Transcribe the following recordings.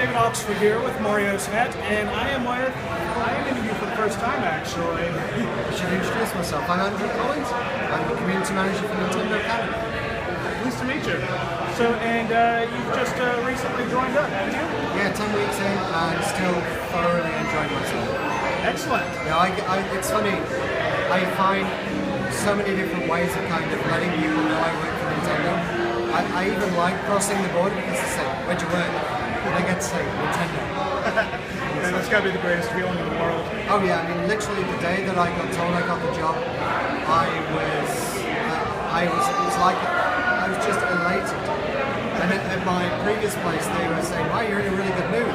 David Oxford here with Mario's Net, and I am interviewing for the first time actually. I should introduce myself. I'm Andrew Collins. I'm the community manager for Nintendo Canada. Pleased to meet you. So, and you've just recently joined up, haven't you? Yeah, 10 weeks in and still thoroughly enjoying myself. Excellent. Yeah, it's funny. I find so many different ways of kind of letting people know I work for Nintendo. I even like crossing the border because they say, "Where'd you work?" And I get to say, "Nintendo." And that's got to be the greatest feeling in the world. Oh yeah, I mean, literally the day that I got told I got the job, it was like I was just elated. And at my previous place, they were saying, "Wow, you're in a really good mood."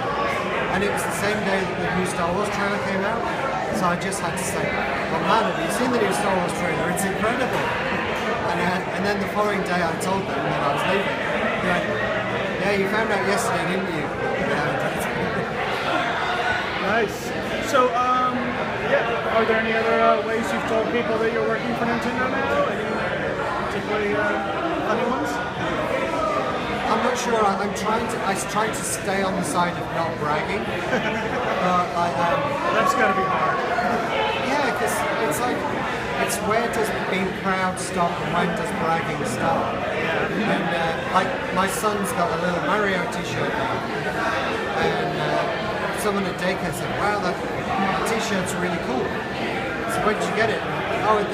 And it was the same day that the new Star Wars trailer came out, so I just had to say, "Well, man, have you seen the new Star Wars trailer? It's incredible." And then the following day, I told them that I was leaving. They went, "Yeah, you found out yesterday, didn't you?" Nice. So, yeah, are there any other ways you've told people that you're working for Nintendo now? Any particularly funny ones? I'm not sure. I'm trying to stay on the side of not bragging. That's got to be hard. Yeah, because it's like, it's where does being proud stop and when does bragging start? And like my son's got a little Mario t-shirt now, and someone at daycare said, "Wow, that t-shirt's really cool." So where did you get it? Oh, at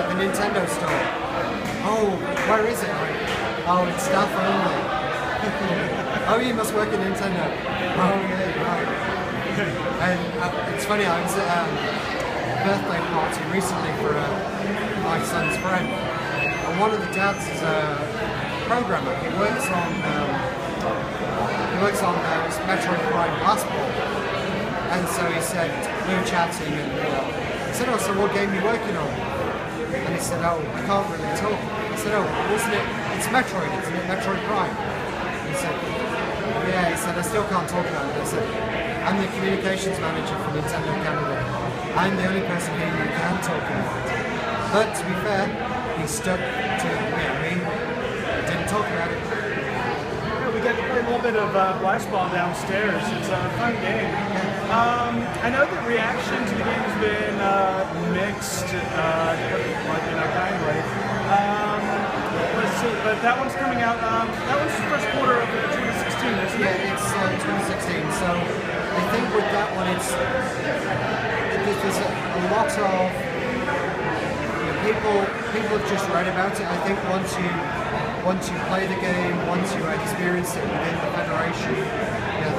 the Nintendo store. Oh, where is it? Oh, it's staff only. Oh, you must work at Nintendo. Oh, yeah, right. And it's funny, I was at a birthday party recently for my son's friend, and one of the dads is a programmer. He works on Metroid Prime Passport, and so he said, we were chatting, and he said, "Oh, so what game are you working on?" And he said, "Oh, I can't really talk." I said, "Oh, wasn't it? It's Metroid, isn't it? Metroid Prime." He said, "Yeah." He said, "I still can't talk about it." I said, "I'm the communications manager for Nintendo Canada. I'm the only person here who can talk about it." But to be fair, he stuck to me. He didn't talk about it. We get to play a little bit of Blast Ball downstairs. It's a fun game. I know the reaction to the game has been mixed, kindly. Let's see, but that one's coming out. That one's the first quarter of 2016, isn't it? Yeah, it's 2016. So I think with that one, there's a lot of people have just read about it. I think once you play the game, once you experience it within the Federation, the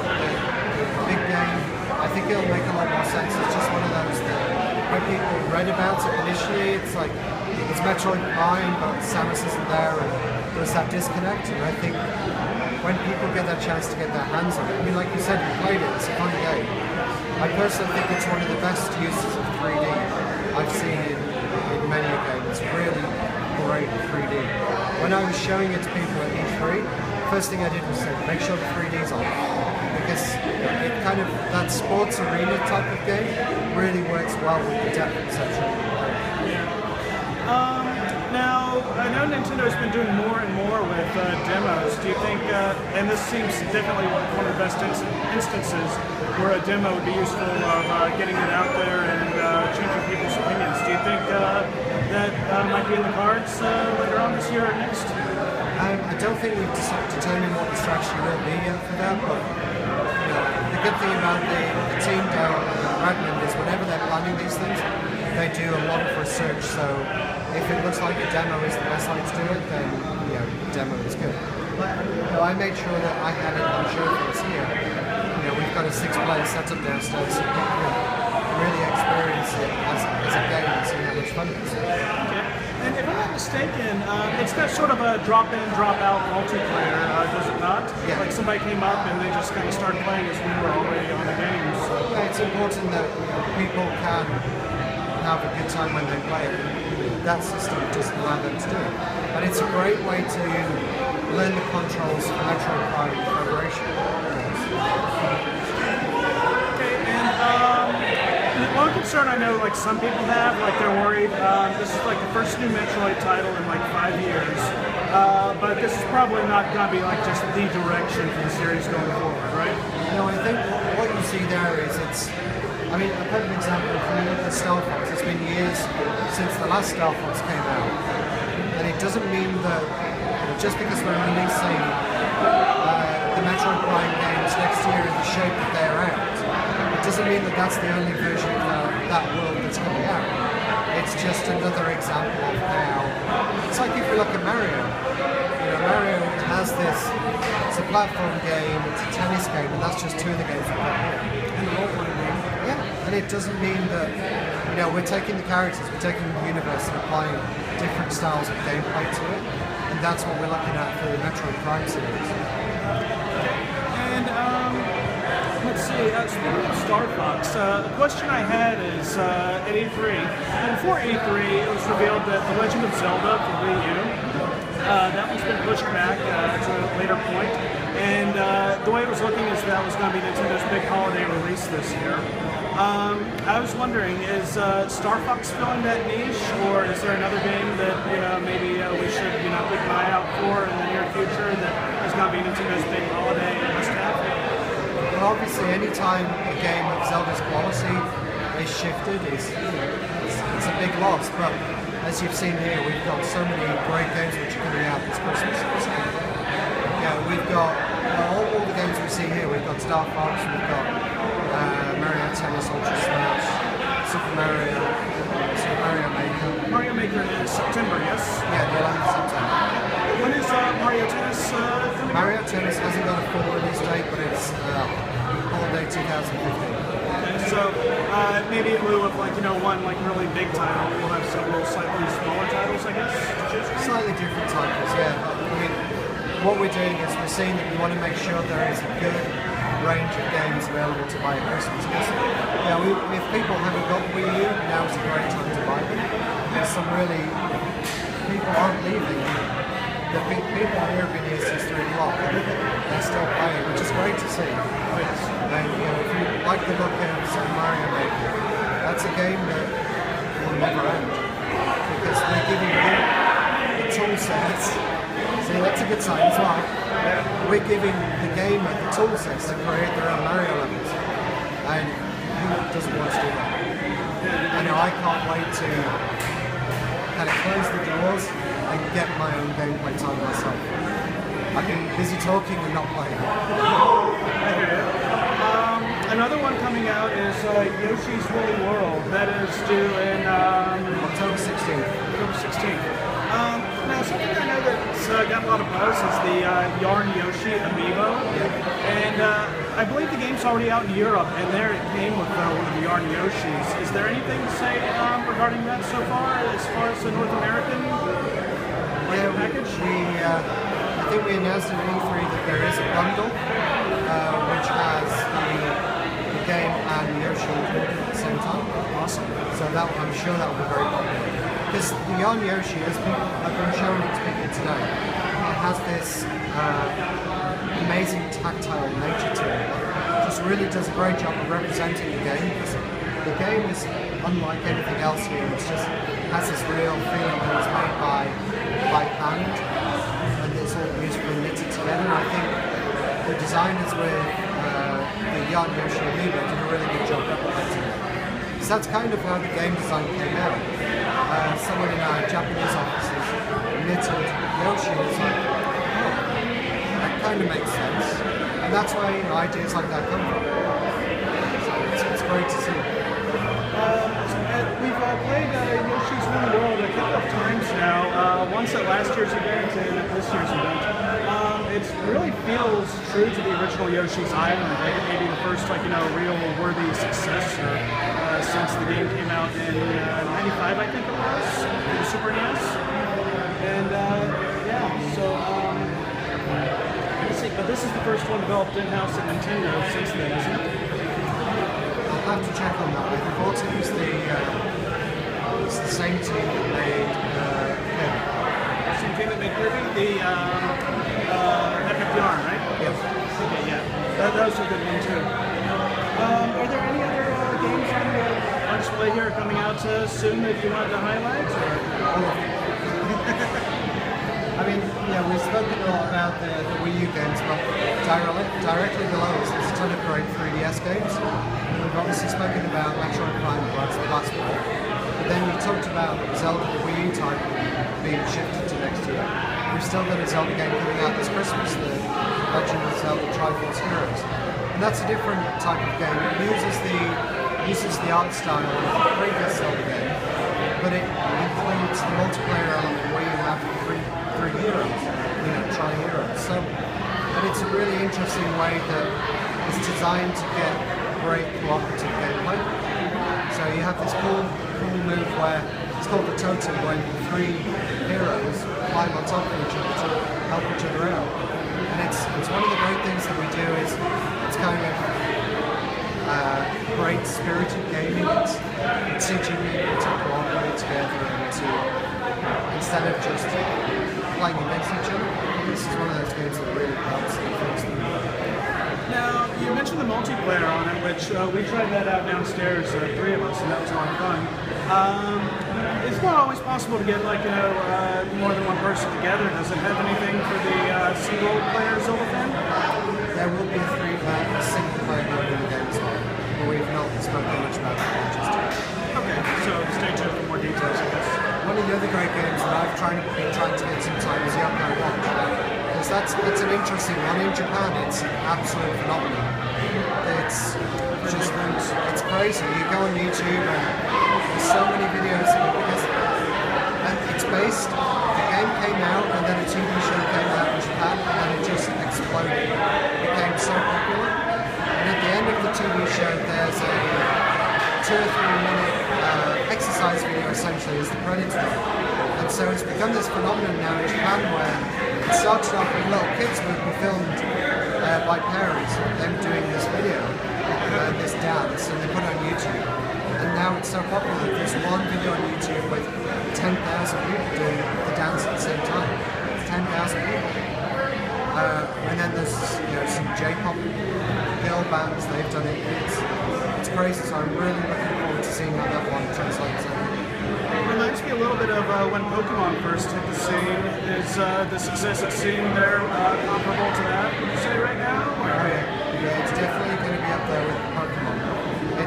big game, I think it'll make a lot more sense. It's just one of those that when people read about it initially, it's like it's Metroid Prime, but Samus isn't there, and there's that disconnect. And I think when people get that chance to get their hands on it, I mean, like you said, you played it, it's a fun game. I personally think it's one of the best uses of 3D I've seen in many a game. It's really great 3D. When I was showing it to people at E3, first thing I did was say, make sure the 3D's on. Because it kind of, that sports arena type of game really works well with the depth perception. Now, I know Nintendo's been doing more and more with demos. Do you think, and this seems definitely one of the best instances where a demo would be useful of getting it out there and changing people's opinions. Do you think that might be in the cards later on this year or next? I don't think we've determined what the strategy will be yet for that, but the good thing about the team down at Redmond is whenever they're planning these things, they do a lot of research. So if it looks like a demo is the best way to do it, then demo is good. But I made sure that I had it on show for us here. We've got a 6-player setup downstairs, so you can really experience it as a game and see how much fun it is. Okay. And if I'm not mistaken, it's got sort of a drop-in, drop-out multiplayer, does it not? Yeah. Like somebody came up and they just kind of started playing as we were already on the game. So. Yeah, it's important that people can have a good time when they play it. That system doesn't allow them to do it. But it's a great way to learn the controls for Metroid Prime Federation. Okay, and one concern I know like some people have, like they're worried, this is like the first new Metroid title in like 5 years, but this is probably not going to be like just the direction for the series going forward, right? No, I I mean, a perfect example, if you look at Star Fox, it's been years since the last Star Fox came out. And it doesn't mean that just because we're releasing the Metroid Prime games next year in the shape that they're out, it doesn't mean that that's the only version of that world that's coming out. It's just another example of how, it's like if you look at Mario. You know, Mario has this, it's a platform game, it's a tennis game, and that's just two of the games we've got here. And the role-playing game. Yeah, and it doesn't mean that, you know, we're taking the characters, we're taking the universe and applying different styles of gameplay to it, and that's what we're looking at for the Metroid Prime series. And let's see, speaking of Star Fox, the question I had is at E3, before E3 it was revealed that The Legend of Zelda for Wii U, that one's been pushed back to a later point, and the way it was looking is that was going to be Nintendo's big holiday release this year. I was wondering, is Star Fox filling that niche, or is there another game that maybe we should keep an eye out for in the near future that is going to be Nintendo's big holiday must-have? Well, obviously, anytime a game of Zelda's quality is shifted, it's a big loss. But as you've seen here, we've got so many great games which are coming out this Christmas. Yeah, we've got all the games we see here. We've got Star Fox, we've got Mario Tennis Ultra Smash, Super Mario Maker. Mario Maker is September, yes? Yeah, the 11th of September. When is Mario Tennis coming out? Mario Tennis hasn't got a full release date, but it's holiday 2015. Okay, so maybe in lieu of one really big title, we'll have several slightly smaller titles, I guess, to choose from? Slightly different titles, yeah. But, I mean, what we're doing is we're seeing that we want to make sure there is a good range of games available to buy at Christmas. If people haven't got Wii U, now is a great time to buy them. There's some really, people aren't leaving. The people here have been here since 3 o'clock and they're still playing, which is great to see. And if you like the look of Super Mario Maker, that's a game that will never end. Because they're giving you the tool sets. See, that's a good sign as well. We're giving the gamer the tool sets to create their own Mario levels. And who doesn't want to do that? I know I can't wait to kind of close the doors and get my own gameplay time myself. I've been busy talking and not playing. Another one coming out is Yoshi's Woolly World. That is due in October 16th. October 16th. Now, something I know that's got a lot of buzz is the Yarn Yoshi amiibo. And I believe the game's already out in Europe, and there it came with one of the Yarn Yoshis. Is there anything to say regarding that so far, as the North American package? I think we announced at E3 that there is a bundle which has the game and Yoshi included at the same time. Awesome. So I'm sure that will be very popular. Because the Yarn Yoshi, as people have been showing it to people today, it has this amazing tactile nature to it. It just really does a great job of representing the game. Because the game is unlike anything else here. It just has this real feeling that it's made by hand, and it's all beautifully knitted together. And I think the designers with the Yarn Yoshi amiibo did a really good job representing it. So that's kind of how the game design came out. Someone in our Japanese offices knitted Yoshi, and it's like, oh, that kind of makes sense. And that's why ideas like that come from. So it's great to see. We've played Yoshi's Woolly World a couple of times now, once at last year's event and at this year's event. It really feels true to the original Yoshi's Island, maybe the first real worthy successor since the game came out in '95, I think it was, for the Super NES. And let's see, but this is the first one developed in-house at Nintendo since then, isn't it? I'll have to check on that. I thought it was the same team that made Kirby. Same team that made Kirby? The Epic Yarn, right? Yes. Okay, yeah. Those are good ones too. Are there any other games on display here coming out soon that you wanted to highlight? mean, yeah, we've spoken a lot about the Wii U games, but directly below us there's a ton of great 3DS games. We've obviously spoken about Metroid Prime Blast Boy, but then we talked about Zelda, the Wii U title, being shifted to next year. We've still got a Zelda game coming out this Christmas, the Legend of Zelda Triforce Heroes. And that's a different type of game. It uses the art style of the previous Zelda game, but it includes the multiplayer element where you have three heroes, tri-heroes. So, and it's a really interesting way that it's designed to get great cooperative gameplay. So you have this cool move where it's called the totem, when three heroes climb on top of each other to help each other out. And it's one of the great things that we do is it's kind of great spirited gaming. It's teaching people to cooperate together and to, instead of just playing against each other, this is one of those games that really helps influence them. Now, you mentioned the multiplayer on it, which we tried that out downstairs, three of us, and that was a lot of fun. It's not always possible to get more than one person together. Does it have anything for the single player Zelda fan? There will be a single player mode in the game as well, but we've not spoken much about that just yet. Okay, so stay tuned for more details, I guess. One of the other great games that I've been trying to get some time is Yokai Watch. Because that's an interesting one. In Japan, it's an absolute phenomenon. It's crazy. You go on YouTube and there's so many videos of it because the game came out and then a TV show came out in Japan and then it just exploded. It became so popular. And at the end of the TV show, there's a 2 or 3 minute exercise video essentially as the credits roll. And so it's become this phenomenon now in Japan where it started off with little kids would be filmed by parents, them doing this video, this dance, and they put it on YouTube. And now it's so popular that there's one video on YouTube with 10,000 people doing the dance at the same time. It's 10,000 people. And then there's some J-pop girl bands, they've done it. It's crazy, so I'm really looking forward to seeing how that one translates out. It reminds me a little bit of when Pokemon first hit the scene. Is the success it's seeing there comparable to that, would you say, right now? Yeah, it's definitely going to be up there with Pokemon.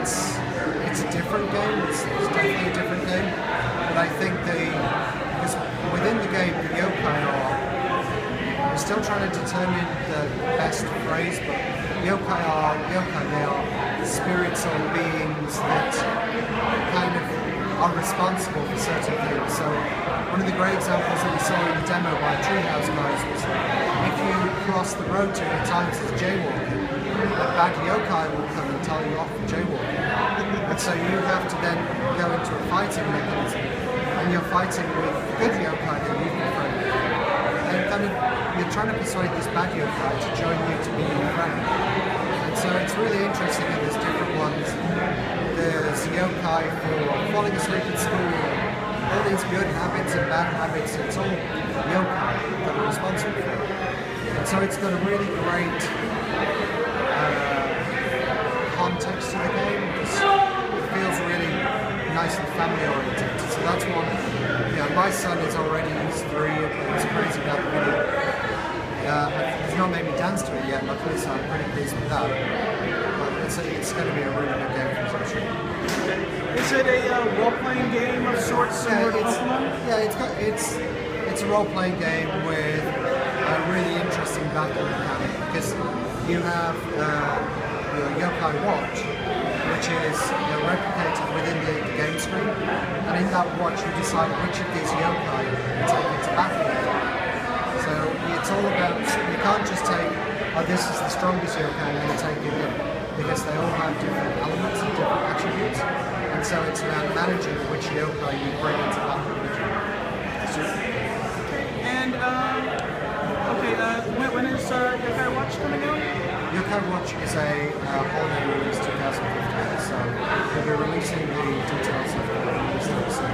It's a different game, it's definitely a different game, but I think because within the game, the yokai we're still trying to determine the best phrase, but yokai, they are spirits or beings that kind of are responsible for certain things. So one of the great examples that we saw in the demo by Treehouse guys was if you cross the road too many times as jaywalking, a bad yokai will come and tell you off for jaywalking. And so you have to then go into a fighting mechanism, and you're fighting with the good yokai that you've befriended. And you're trying to persuade this bad yokai to join you to be your friend. And so it's really interesting that there's different ones. There's yokai for falling asleep at school, all these good habits and bad habits, it's all yokai that are responsible for it. And so it's got a really great context to the game. It feels really nice and family oriented. So that's one. My son is already, he's 3, he's crazy about the video. He's not made me dance to it yet, luckily, so I'm pretty pleased with that. It's going to be a really good game for us, I'm sure. Is it a role-playing game of sorts similar to Pokemon? Yeah, it's a role-playing game with a really interesting battle mechanic because you have your Yokai Watch, which is replicated within the game screen, and in that watch you decide which of these yokai you take into battle. So it's all about, you can't just take, this is the strongest yokai, and then take it in, because they all have different elements and different attributes, and so it's about managing which yokai you bring into battle with you. And, when is Yokai Watch coming out? Yokai Watch is a holiday release 2015, so we'll be releasing the details of the release very soon.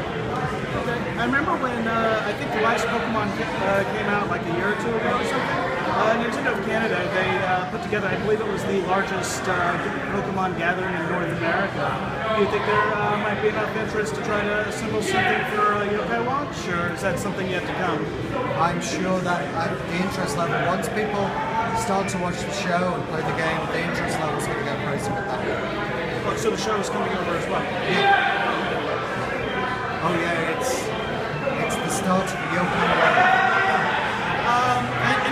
Okay. I remember when I think the last Pokemon came out like a year or two ago or something. Nintendo of Canada, they put together, I believe it was the largest Pokemon gathering in North America. Do you think there might be enough interest to try to assemble something for Yokai Watch, or is that something yet to come? I'm sure that the interest level, once people start to watch the show and play the game, the interest level is going to get crazy with that. Oh, so the show is coming over as well? Yeah. Oh yeah, it's the start of the Yokai Watch.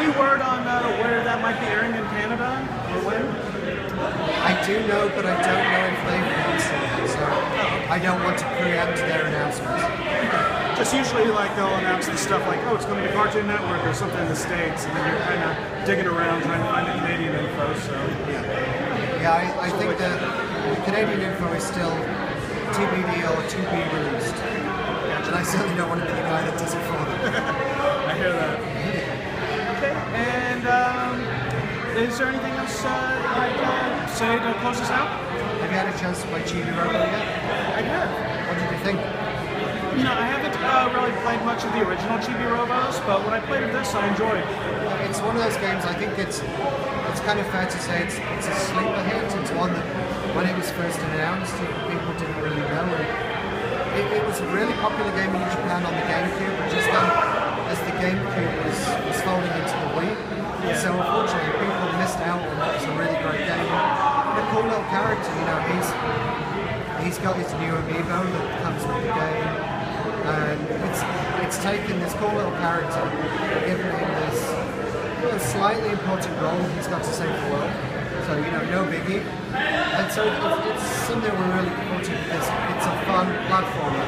Any word on where that might be airing in Canada, or when? I do know, but I don't know if they've announced it, so I don't want to preempt their announcements. Just usually, like, they'll announce the stuff like, oh, it's coming to Cartoon Network or something in the States, and then you're kind of digging around trying to find the Canadian info, so... Yeah, I think that the Canadian info is still TBD or to be released. And I certainly don't want to be the guy that does it for them. I hear that. Okay, and is there anything else you'd like to say to close us out? Have you had a chance to play Chibi Robo yet? I have. What did you think? No, I haven't really played much of the original Chibi Robos, but when I played of this, I enjoyed. It's one of those games, I think it's kind of fair to say it's a sleeper hit. It's one that, when it was first announced, people didn't really know. It was a really popular game in Japan on the GameCube, but just then, as the GameCube was folding into the Wii, so unfortunately people missed out on what was a really great game. And a cool little character, you know, he's got his new amiibo that comes with the game, and it's taken this cool little character and given him this slightly important role. He's got to save the world, so you know, no biggie. And so it's something we're really looking forward to because it's a fun platformer.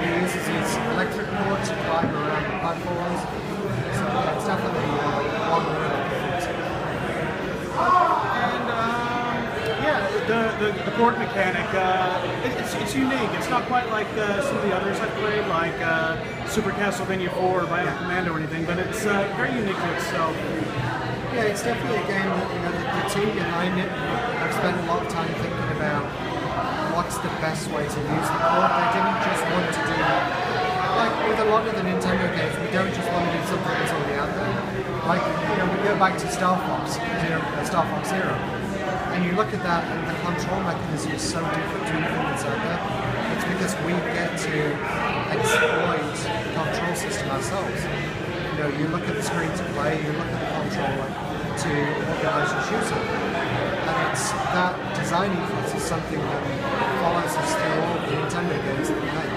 He uses his electric cord to climb around the platforms, so yeah, it's definitely one we're really looking forward to. And the cord mechanic, it's unique. It's not quite like some of the others I've played, like Super Castlevania 4 or Bionic Commando or anything, but it's very unique to itself. Yeah, it's definitely a game that, you know, the team behind it have spent a lot of time thinking about what's the best way to use the cord. They didn't just want to do, like with a lot of the Nintendo games, we don't just want to do something that's already out there. Like, you know, we go back to Star Fox Zero, and you look at that and the control mechanism is so different to anything that's out there. It's because we get to exploit the control system ourselves. You know, you look at the screen to play, you look at the controller to organize your shooter. And it's that design ethos is something that follows us through all the Nintendo games that we make.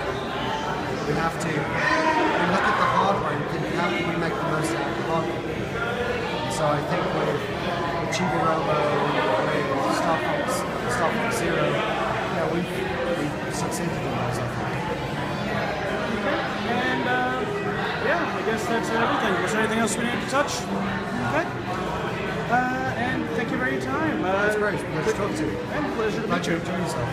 We have to look at the hardware and think, how can we make the most out of the hardware? So I think with Chibi Robo, with Star Fox Zero, you know, we've succeeded in those, I think. And yeah, I guess that's everything. Was there anything else we needed to touch? Okay. And thank you for your time. That's great. Pleasure to talk to you. And pleasure to meet you. Enjoy yourself.